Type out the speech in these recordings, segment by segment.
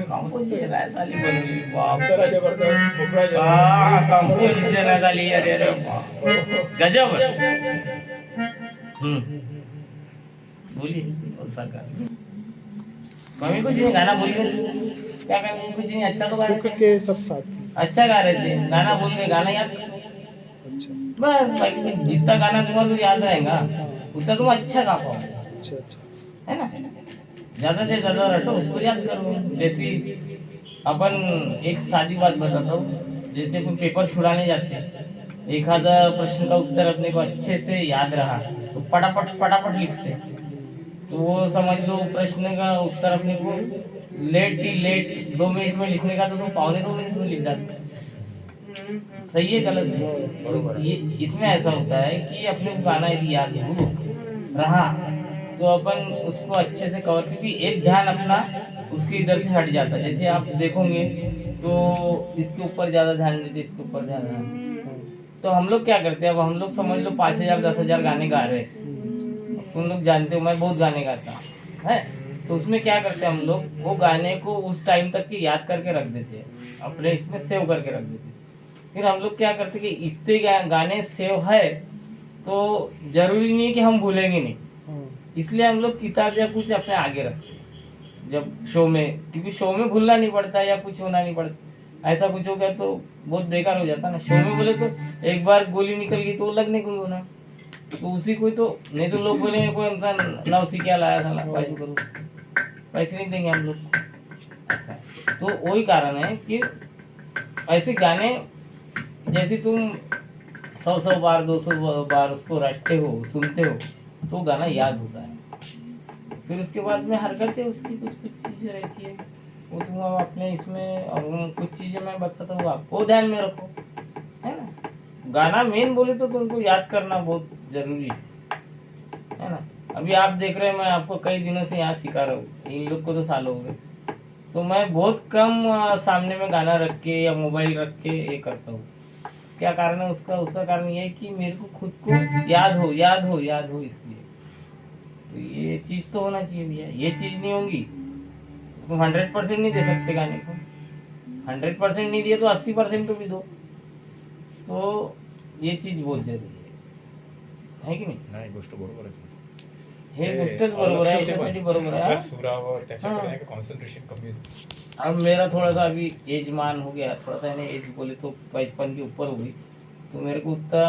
Composition ऐसा नहीं बनवली बाप जरा जबरदस्त मुखराज कंपोजिशन ऐसा लिया रे रे गजब बोलिए ऐसा कर मम्मी कुछ नहीं गाना बोलिए क्या कहेंगे कुछ नहीं अच्छा तो गा सुख रहे थे के सब साथी। अच्छा गा रहे थे गाना बोल के गाना याद कर अच्छा बस भाई जितना गाना तुम्हारे को याद रहेगा उतना तुम अच्छा गा पाओगे अच्छा अच्छा। है ना ज्यादा से ज्यादा रटो उसको याद करो जैसे अपन एक सादी बात बताता हूँ जैसे कोई पेपर छुड़ाने जाते हैं एक आधा प्रश्न का उत्तर अपने को अच्छे से याद रहा तो फटाफट फटाफट लिखते हैं तो वो समझ लो प्रश्न का उत्तर अपने को लेट ही लेट 2 मिनट में लिखने का तो उसको 2.25 मिनट में लिख डालते हैं सही है गलत है तो ये इसमें ऐसा होता है कि अपने को गाना यदि याद हो रहा तो अपन उसको अच्छे से कवर क्योंकि एक ध्यान अपना उसके इधर से हट जाता है जैसे आप देखोगे तो इसके ऊपर ज्यादा ध्यान देते इसके ऊपर ज्यादा ध्यान तो हम लोग क्या करते हैं अब हम लोग समझ लो 5,000 10,000 गाने गा रहे हैं तुम लोग जानते हो मैं बहुत गाने गाता हूँ है तो उसमें क्या करते हैं हम लोग वो गाने को उस टाइम तक की याद करके रख देते हैं अपने इसमें सेव करके रख देते हैं फिर हम लोग क्या करते हैं कि इतने गाने सेव है तो जरूरी नहीं है कि हम भूलेंगे नहीं इसलिए हम लोग किताब या कुछ अपने आगे रखते हैं जब शो में क्योंकि शो में भूलना नहीं पड़ता या कुछ होना नहीं पड़ता ऐसा कुछ हो गया तो बहुत बेकार हो जाता ना शो में बोले तो एक बार गोली निकल गई तो लगने को होना तो उसी को तो नहीं तो लोग बोलेंगे कोई इंसान नौसी क्या लाया था बाजू करो पैसे नहीं देंगे हम लोग ऐसा तो वही कारण है कि ऐसे गाने जैसे तुम 100 बार 200 बार उसको रटते हो सुनते हो तो गाना याद होता है फिर उसके बाद में हरकतें उसकी कुछ कुछ चीज़ें रहती है वो तुम अपने इसमें और कुछ चीज़ें मैं बताता हूँ आपको ध्यान में रखो है ना गाना मेन बोले तो तुमको याद करना बहुत जरूरी है ना अभी आप देख रहे हैं मैं आपको कई दिनों से यहाँ सिखा रहा हूँ इन लोग को तो साल हो गए तो मैं बहुत कम सामने में गाना रख के या मोबाइल रख के ये करता हूँ क्या कारण है उसका कारण ये है कि मेरे को खुद को याद हो इसलिए तो ये चीज़ तो होना चाहिए भैया ये चीज़ नहीं होगी तुम 100% नहीं दे सकते गाने को 100% नहीं दिए तो 80% तो भी दो तो ये चीज बहुत जरुरी आहे की नाही नाही गोष्ट बरोबर आहे हे गोष्टच बरोबर आहे याच्यासाठी बरोबर आहे सुरावर त्याच्याकडे नाही का कॉन्संट्रेशन कमी अब मेरा थोड़ा सा अभी एज मान हो गया थोड़ा सा है एज बोले तो 55 के ऊपर हो गई तो मेरे को उतना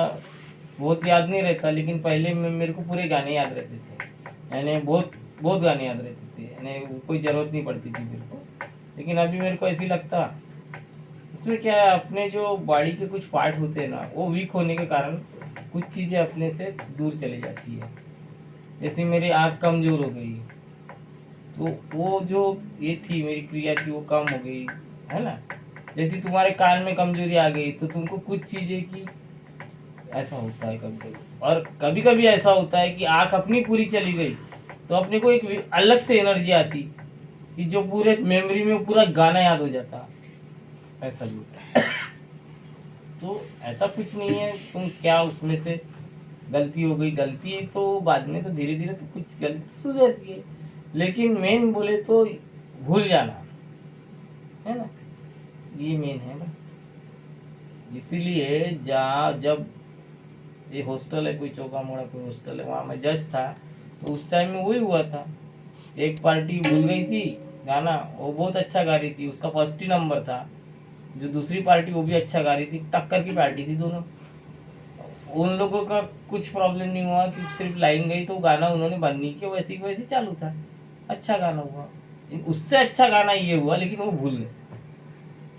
बहुत याद नहीं रहता लेकिन पहले मेरे को पूरे गाने याद रहते थे यानी बहुत बहुत गाने याद रहते थे यानी कोई ज़रूरत नहीं पड़ती थी मेरे को लेकिन अभी मेरे को ऐसे लगता इसमें क्या है अपने जो बॉडी के कुछ पार्ट होते हैं ना वो वीक होने के कारण कुछ चीज़ें अपने से दूर चली जाती है जैसे मेरी आँख कमज़ोर हो गई तो वो जो ये थी मेरी क्रिया थी वो कम हो गई है ना जैसे तुम्हारे कान में कमजोरी आ गई तो तुमको कुछ चीज़ें की ऐसा होता है कभी कभी और कभी कभी ऐसा होता है कि आँख अपनी पूरी चली गई तो अपने को एक अलग से एनर्जी आती कि जो पूरे मेमोरी में पूरा गाना याद हो जाता ऐसा भी होता है तो ऐसा कुछ नहीं है तुम क्या उसमें से गलती हो गई गलती तो बाद में तो धीरे धीरे तो कुछ गलती तो सुधरती है लेकिन मेन बोले तो भूल जाना है ना ये मेन है ना इसीलिए जब ये हॉस्टल है कोई चौका मोड़ा कोई हॉस्टल है वहाँ मैं जज था तो उस टाइम में वही हुआ था एक पार्टी भूल गई थी गाना वो बहुत अच्छा गा रही थी उसका फर्स्ट ही नंबर था जो दूसरी पार्टी वो भी अच्छा गा रही थी टक्कर की पार्टी थी दोनों उन लोगों का कुछ प्रॉब्लम नहीं हुआ कि सिर्फ लाइन गई तो गाना उन्होंने बंद नहीं किया वैसे वैसे चालू था अच्छा गाना हुआ उससे अच्छा गाना ये हुआ लेकिन वो भूल गए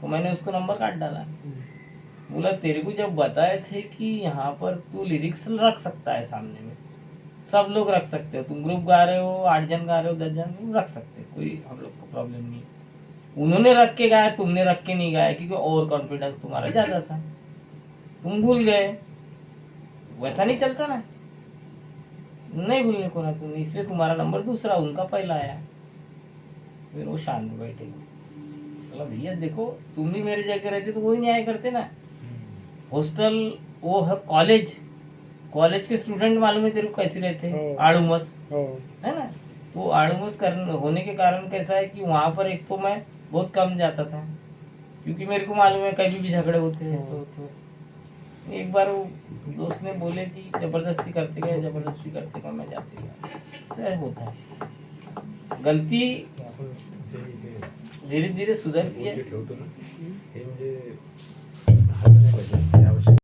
तो मैंने उसको नंबर काट डाला बोला तेरे को जब बताए थे कि यहाँ पर तू लिरिक्स रख सकता है सामने में सब लोग रख सकते हो तुम ग्रुप गा रहे हो 8 जन गा रहे हो 10 जन रख सकते हो कोई हम लोग को प्रॉब्लम नहीं उन्होंने रख के गाया तुमने रख के नहीं गाया क्योंकि ओवर कॉन्फिडेंस तुम्हारा ज़्यादा था तुम भूल गए वैसा नहीं चलता ना, नहीं भूलने को ना तुमने, इसलिए तुम्हारा नंबर दूसरा, उनका पहला आया। फिर वो शांत बैठे, बोला भैया देखो तुम भी मेरी जगह रहते तो वही न्याय करते ना। हॉस्टल वो है कॉलेज, कॉलेज के स्टूडेंट मालूम है तेरे को कैसे रहते हैं, आड़ूमस हो है ना। तो आड़ूमस करने होने के कारण कैसा है कि वहाँ पर एक तो मैं बहुत कम जाता था, क्योंकि मेरे को मालूम है कभी भी झगड़े होते हैं, ऐसे होते हैं। एक बार वो दोस्त ने बोले कि जबरदस्ती करते गए, जबरदस्ती करते गए, मैं जाते गया, इससे होता है गलती आपण जे धीरे धीरे सुधरती जे है। ठेवतो ना हे म्हणजे